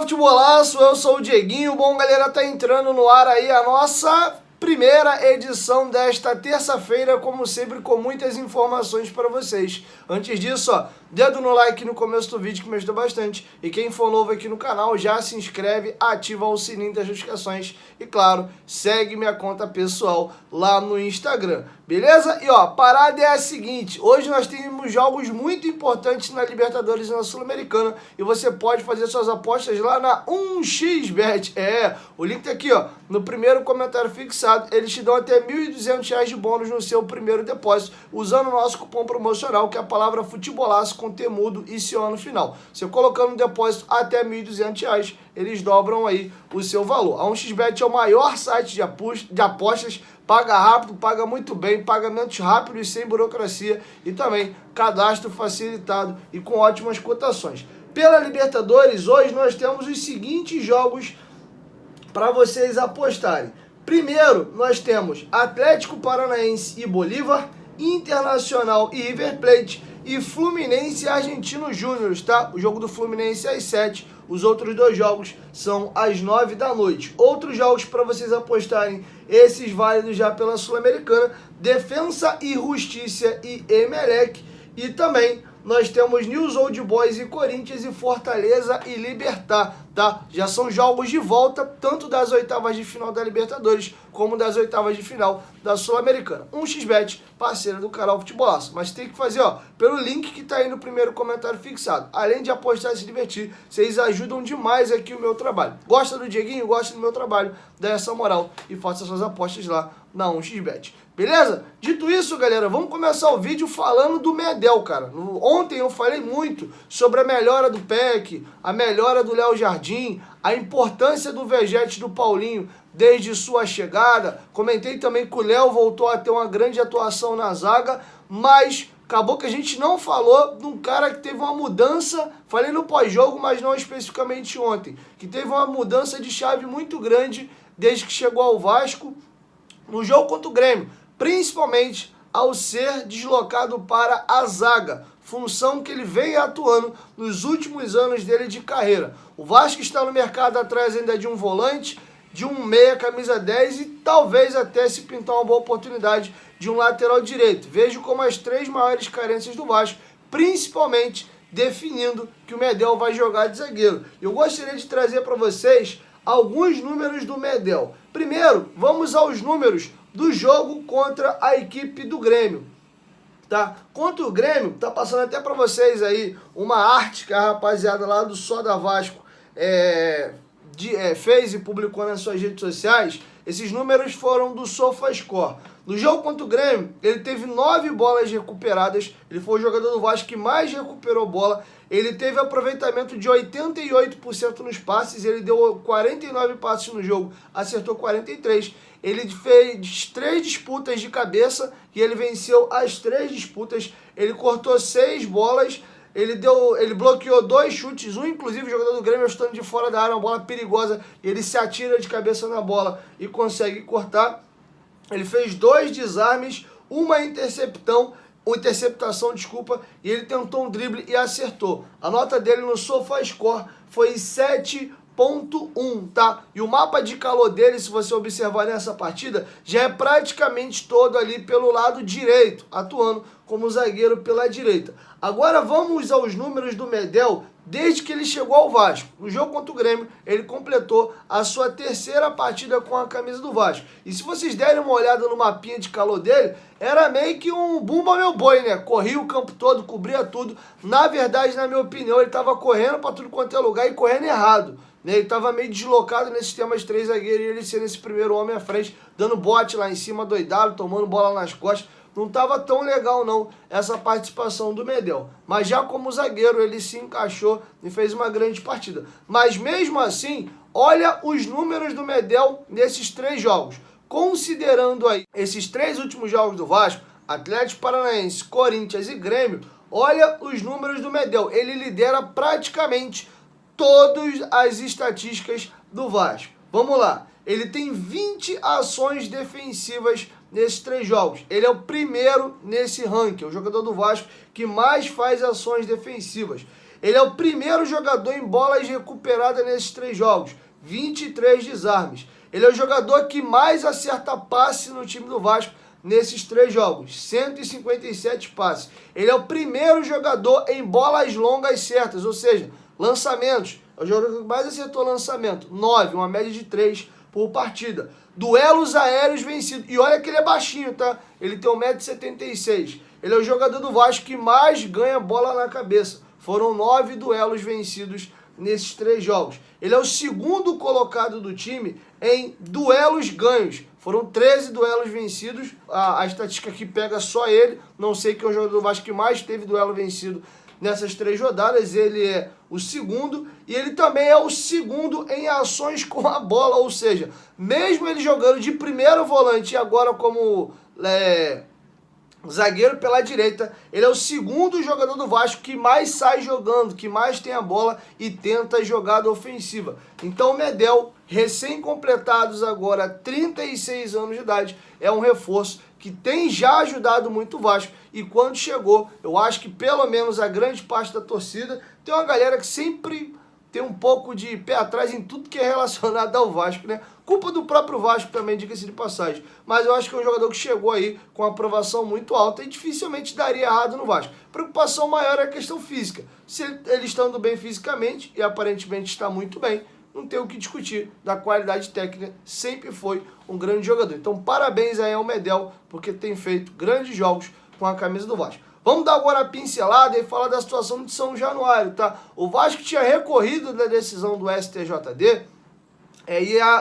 Futebolaço, eu sou o Dieguinho. Bom, galera, tá entrando no ar aí a nossa primeira edição desta terça-feira, como sempre, com muitas informações para vocês. Antes disso, ó, dedo no like no começo do vídeo que me ajuda bastante. E quem for novo aqui no canal, já se inscreve, ativa o sininho das notificações e, claro, segue minha conta pessoal lá no Instagram, beleza? E ó, a parada é a seguinte, hoje nós temos jogos muito importantes na Libertadores e na Sul-Americana e você pode fazer suas apostas lá na 1xBet. O link tá aqui, ó, no primeiro comentário fixado. Eles te dão até R$ 1.200 de bônus no seu primeiro depósito, usando o nosso cupom promocional, que é a palavra futebolaço com temudo e CO no final. Você colocando um depósito até R$ 1.200, eles dobram aí o seu valor. A 1xBet é o maior site de apostas, paga rápido, paga muito bem, pagamentos rápidos e sem burocracia e também cadastro facilitado e com ótimas cotações. Pela Libertadores, hoje nós temos os seguintes jogos para vocês apostarem. Primeiro, nós temos Atlético Paranaense e Bolívar, Internacional e River Plate e Fluminense e Argentino Júnior, tá? O jogo do Fluminense é às 7, os outros dois jogos são às 9 da noite. Outros jogos para vocês apostarem, esses válidos já pela Sul-Americana, Defensa e Justiça e Emelec, e também nós temos News Old Boys e Corinthians e Fortaleza e Libertad, tá? Já são jogos de volta, tanto das oitavas de final da Libertadores, como das oitavas de final da Sul-Americana. 1xBet, parceira do canal Futebolaço. Mas tem que fazer, ó, pelo link que tá aí no primeiro comentário fixado. Além de apostar e se divertir, vocês ajudam demais aqui o meu trabalho. Gosta do Dieguinho? Gosta do meu trabalho? Dá essa moral e faça suas apostas lá na 1xBet. Beleza? Dito isso, galera, vamos começar o vídeo falando do Medel, cara. Ontem eu falei muito sobre a melhora do PEC, a melhora do Léo Jardim, a importância do Vegete do Paulinho desde sua chegada. Comentei também que o Léo voltou a ter uma grande atuação na zaga, mas acabou que a gente não falou de um cara que teve uma mudança, falei no pós-jogo, mas não especificamente ontem, que teve uma mudança de chave muito grande desde que chegou ao Vasco no jogo contra o Grêmio, principalmente ao ser deslocado para a zaga, função que ele vem atuando nos últimos anos dele de carreira. O Vasco está no mercado atrás ainda de um volante, de um meia camisa 10 e talvez até se pintar uma boa oportunidade de um lateral direito. Vejo como as três maiores carências do Vasco, principalmente definindo que o Medel vai jogar de zagueiro. Eu gostaria de trazer para vocês alguns números do Medel. Primeiro, vamos aos números do jogo contra a equipe do Grêmio, tá? Contra o Grêmio, tá passando até para vocês aí uma arte que a rapaziada lá do Só da Vasco fez e publicou nas suas redes sociais. Esses números foram do SofaScore. No jogo contra o Grêmio, ele teve 9 bolas recuperadas, ele foi o jogador do Vasco que mais recuperou bola, ele teve aproveitamento de 88% nos passes, ele deu 49 passes no jogo, acertou 43, ele fez 3 disputas de cabeça e ele venceu as 3 disputas, ele cortou 6 bolas, ele bloqueou 2 chutes, um inclusive o jogador do Grêmio estando de fora da área, uma bola perigosa, e ele se atira de cabeça na bola e consegue cortar. Ele fez 2 desarmes, uma interceptação, e ele tentou um drible e acertou. A nota dele no SofaScore foi 7.1, tá? E o mapa de calor dele, se você observar nessa partida, já é praticamente todo ali pelo lado direito, atuando como zagueiro pela direita. Agora vamos aos números do Medel desde que ele chegou ao Vasco. No jogo contra o Grêmio, ele completou a sua 3ª partida com a camisa do Vasco. E se vocês derem uma olhada no mapinha de calor dele, era meio que um bumba meu boi, né? Corria o campo todo, cobria tudo. Na verdade, na minha opinião, ele estava correndo para tudo quanto é lugar e correndo errado, né? Ele estava meio deslocado nesse sistema de 3 zagueiros e ele sendo esse primeiro homem à frente, dando bote lá em cima, doidado, tomando bola nas costas. Não estava tão legal não essa participação do Medel, mas já como zagueiro ele se encaixou e fez uma grande partida. Mas mesmo assim, olha os números do Medel nesses 3 jogos. Considerando aí esses 3 últimos jogos do Vasco, Atlético Paranaense, Corinthians e Grêmio, olha os números do Medel. Ele lidera praticamente todas as estatísticas do Vasco. Vamos lá. Ele tem 20 ações defensivas nesses 3 jogos. Ele é o primeiro nesse ranking, o jogador do Vasco que mais faz ações defensivas. Ele é o primeiro jogador em bolas recuperadas nesses 3 jogos, 23 desarmes. Ele é o jogador que mais acerta passe no time do Vasco nesses 3 jogos, 157 passes. Ele é o primeiro jogador em bolas longas certas, ou seja, lançamentos. É o jogador que mais acertou lançamento, 9, uma média de 3 por partida. Duelos aéreos vencidos. E olha que ele é baixinho, tá? Ele tem 1,76 m. Ele é o jogador do Vasco que mais ganha bola na cabeça. Foram 9 duelos vencidos nesses 3 jogos. Ele é o segundo colocado do time em duelos ganhos. Foram 13 duelos vencidos. A estatística aqui pega só ele. Não sei quem é o jogador do Vasco que mais teve duelo vencido nessas 3 rodadas. Ele é o segundo. E ele também é o segundo em ações com a bola. Ou seja, mesmo ele jogando de primeiro volante e agora como zagueiro pela direita, ele é o segundo jogador do Vasco que mais sai jogando, que mais tem a bola e tenta jogada ofensiva. Então o Medel, recém-completados agora 36 anos de idade, é um reforço que tem já ajudado muito o Vasco. E quando chegou, eu acho que pelo menos a grande parte da torcida tem uma galera que sempre tem um pouco de pé atrás em tudo que é relacionado ao Vasco, né? Culpa do próprio Vasco também, diga-se de passagem. Mas eu acho que é um jogador que chegou aí com uma aprovação muito alta e dificilmente daria errado no Vasco. Preocupação maior é a questão física. Se ele estando bem fisicamente, e aparentemente está muito bem, não tem o que discutir da qualidade técnica, sempre foi um grande jogador. Então parabéns aí ao Medel, porque tem feito grandes jogos com a camisa do Vasco. Vamos dar agora a pincelada e falar da situação de São Januário, tá? O Vasco tinha recorrido da decisão do STJD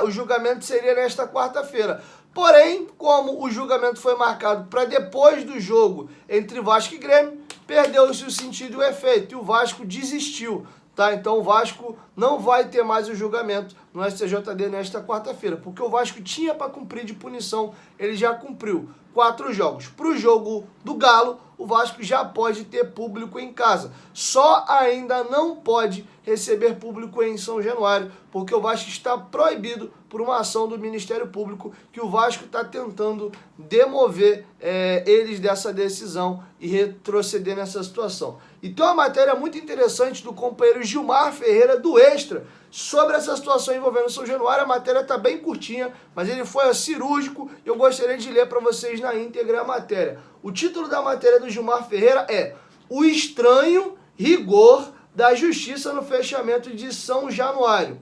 o julgamento seria nesta quarta-feira. Porém, como o julgamento foi marcado para depois do jogo entre Vasco e Grêmio, perdeu-se o sentido e o efeito e o Vasco desistiu. Tá? Então o Vasco não vai ter mais o julgamento no STJD nesta quarta-feira, porque o Vasco tinha para cumprir de punição, ele já cumpriu 4 jogos. Para o jogo do Galo, o Vasco já pode ter público em casa. Só ainda não pode receber público em São Januário, porque o Vasco está proibido por uma ação do Ministério Público que o Vasco está tentando demover eles dessa decisão e retroceder nessa situação. E tem uma matéria muito interessante do companheiro Gilmar Ferreira, do Extra, sobre essa situação envolvendo São Januário. A matéria está bem curtinha, mas ele foi cirúrgico e eu gostaria de ler para vocês na íntegra a matéria. O título da matéria do Gilmar Ferreira é O Estranho Rigor da Justiça no Fechamento de São Januário.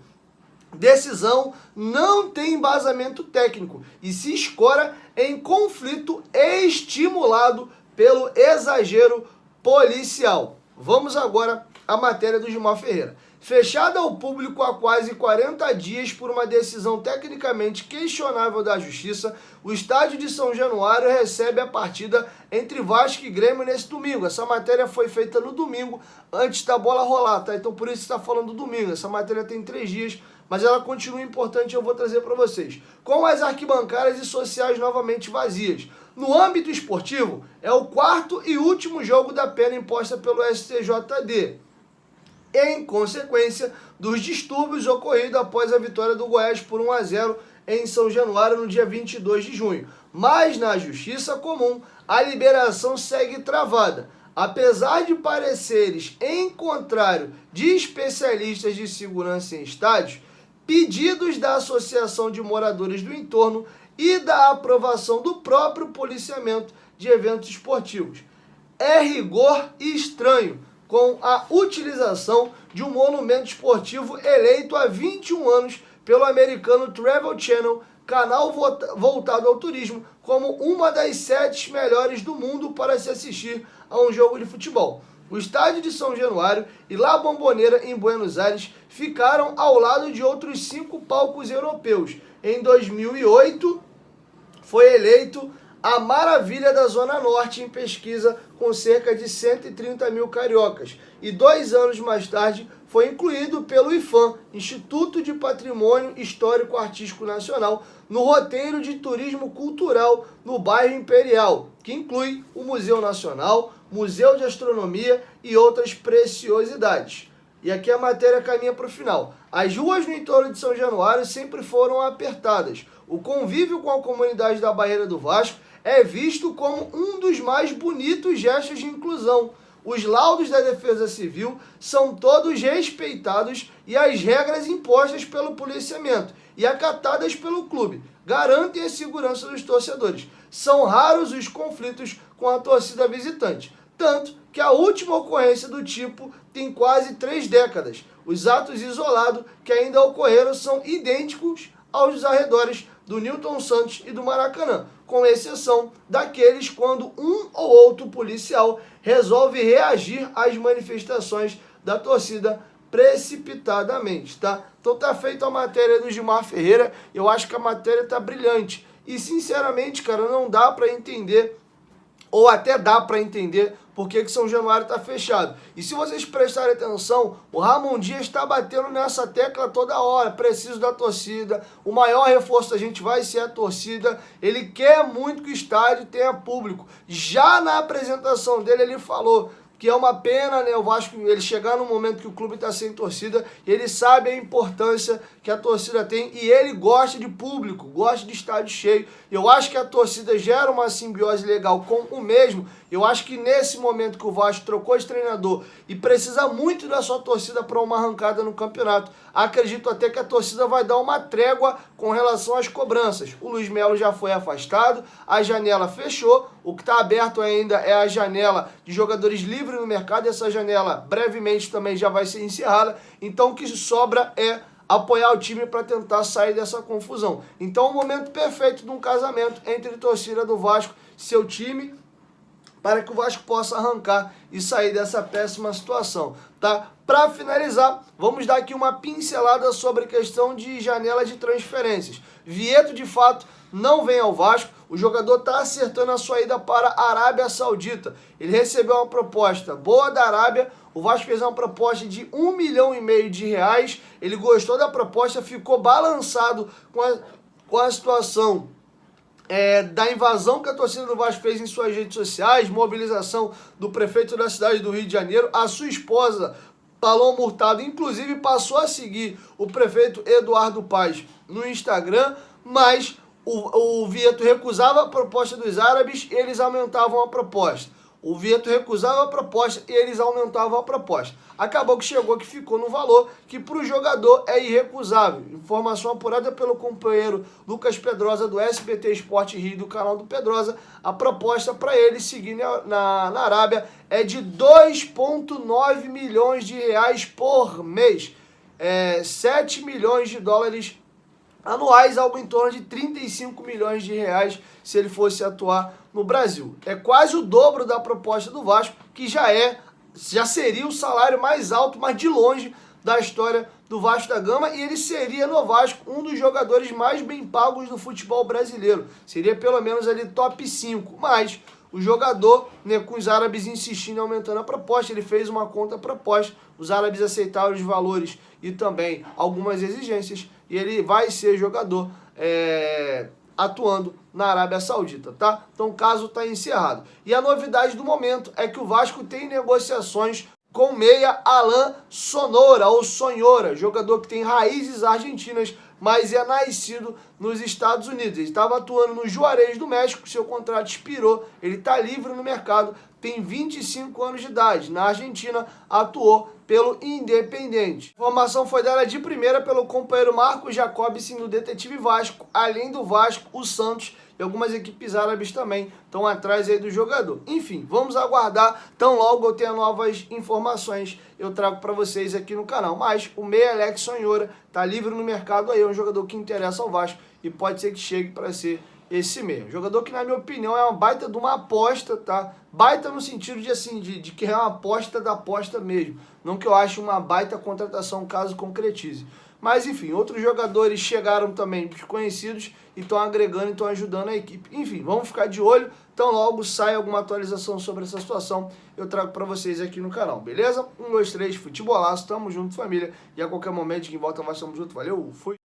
Decisão não tem embasamento técnico e se escora em conflito estimulado pelo exagero policial. Vamos agora à matéria do Gilmar Ferreira. Fechada ao público há quase 40 dias por uma decisão tecnicamente questionável da Justiça, o estádio de São Januário recebe a partida entre Vasco e Grêmio nesse domingo. Essa matéria foi feita no domingo, antes da bola rolar, tá? Então por isso está falando domingo. Essa matéria tem 3 dias, mas ela continua importante e eu vou trazer para vocês. Com as arquibancadas e sociais novamente vazias. No âmbito esportivo, é o 4º e último jogo da pena imposta pelo STJD, em consequência dos distúrbios ocorridos após a vitória do Goiás por 1-0 em São Januário no dia 22 de junho. Mas na Justiça Comum, a liberação segue travada. Apesar de pareceres em contrário de especialistas de segurança em estádios, pedidos da Associação de Moradores do Entorno e da aprovação do próprio policiamento de eventos esportivos. É rigor estranho com a utilização de um monumento esportivo eleito há 21 anos pelo americano Travel Channel, canal voltado ao turismo, como uma das 7 melhores do mundo para se assistir a um jogo de futebol. O estádio de São Januário e La Bombonera, em Buenos Aires, ficaram ao lado de outros 5 palcos europeus. Em 2008, foi eleito a maravilha da Zona Norte em pesquisa com cerca de 130 mil cariocas. E 2 anos mais tarde foi incluído pelo IPHAN, Instituto de Patrimônio Histórico Artístico Nacional, no roteiro de turismo cultural no bairro Imperial, que inclui o Museu Nacional, Museu de Astronomia e outras preciosidades. E aqui a matéria caminha para o final. As ruas no entorno de São Januário sempre foram apertadas. O convívio com a comunidade da Barreira do Vasco é visto como um dos mais bonitos gestos de inclusão. Os laudos da Defesa Civil são todos respeitados e as regras impostas pelo policiamento e acatadas pelo clube garantem a segurança dos torcedores. São raros os conflitos com a torcida visitante, tanto que a última ocorrência do tipo tem quase 3 décadas. Os atos isolados que ainda ocorreram são idênticos aos arredores do Newton Santos e do Maracanã, com exceção daqueles quando um ou outro policial resolve reagir às manifestações da torcida precipitadamente, tá? Então tá feita a matéria do Gilmar Ferreira, eu acho que a matéria tá brilhante. E sinceramente, cara, não dá para entender, ou até dá para entender, por que São Januário está fechado. E se vocês prestarem atenção, o Ramon Dias está batendo nessa tecla toda hora, preciso da torcida, o maior reforço da gente vai ser a torcida, ele quer muito que o estádio tenha público. Já na apresentação dele ele falou que é uma pena, né, o Vasco ele chegar no momento que o clube está sem torcida, ele sabe a importância que a torcida tem e ele gosta de público, gosta de estádio cheio. Eu acho que a torcida gera uma simbiose legal com o mesmo. Eu acho que nesse momento que o Vasco trocou de treinador e precisa muito da sua torcida para uma arrancada no campeonato, acredito até que a torcida vai dar uma trégua com relação às cobranças. O Luiz Melo já foi afastado, a janela fechou, o que está aberto ainda é a janela de jogadores livres no mercado, essa janela brevemente também já vai ser encerrada, então o que sobra é apoiar o time para tentar sair dessa confusão. Então, o momento perfeito de um casamento entre torcida do Vasco e seu time, para que o Vasco possa arrancar e sair dessa péssima situação, tá? Para finalizar, vamos dar aqui uma pincelada sobre a questão de janela de transferências. Vieto, de fato, não vem ao Vasco, o jogador está acertando a sua ida para a Arábia Saudita. Ele recebeu uma proposta boa da Arábia, o Vasco fez uma proposta de R$1,5 milhão de reais, ele gostou da proposta, ficou balançado com a situação da invasão que a torcida do Vasco fez em suas redes sociais, mobilização do prefeito da cidade do Rio de Janeiro, a sua esposa, Paloma Hurtado, inclusive passou a seguir o prefeito Eduardo Paes no Instagram, mas o Vieto recusava a proposta dos árabes e eles aumentavam a proposta. O Vieto recusava a proposta e eles aumentavam a proposta. Acabou que chegou que ficou no valor que para o jogador é irrecusável. Informação apurada pelo companheiro Lucas Pedrosa do SBT Esporte Rio do canal do Pedrosa. A proposta para ele seguir na Arábia é de 2,9 milhões de reais por mês. 7 milhões de dólares anuais, algo em torno de 35 milhões de reais se ele fosse atuar no Brasil. É quase o dobro da proposta do Vasco, que já seria o salário mais alto, mas de longe, da história do Vasco da Gama, e ele seria no Vasco um dos jogadores mais bem pagos do futebol brasileiro. Seria pelo menos ali top 5, mas o jogador, né, com os árabes insistindo em aumentando a proposta, ele fez uma contraproposta, os árabes aceitaram os valores e também algumas exigências, e ele vai ser jogador atuando na Arábia Saudita, tá? Então o caso está encerrado. E a novidade do momento é que o Vasco tem negociações com o meia Alan Sonora, ou Sonhora, jogador que tem raízes argentinas, mas é nascido nos Estados Unidos. Ele estava atuando no Juarez do México, seu contrato expirou, ele está livre no mercado, tem 25 anos de idade. Na Argentina, atuou pelo Independiente. A informação foi dada de primeira pelo companheiro Marcos Jacobson do Detetive Vasco. Além do Vasco, o Santos e algumas equipes árabes também estão atrás aí do jogador. Enfim, vamos aguardar. Tão logo eu tenha novas informações, eu trago para vocês aqui no canal. Mas o meia Alex Sonhora está livre no mercado aí, é um jogador que interessa ao Vasco e pode ser que chegue para ser esse meia. Jogador que, na minha opinião, é uma baita de uma aposta, tá? Baita no sentido de, assim, de que é uma aposta da aposta mesmo. Não que eu ache uma baita contratação caso concretize. Mas, enfim, outros jogadores chegaram também desconhecidos e estão agregando e estão ajudando a equipe. Enfim, vamos ficar de olho. Então, logo sai alguma atualização sobre essa situação, eu trago para vocês aqui no canal, beleza? 1, 2, 3, futebolaço, tamo junto, família. E a qualquer momento, quem volta, nós estamos juntos. Valeu, fui!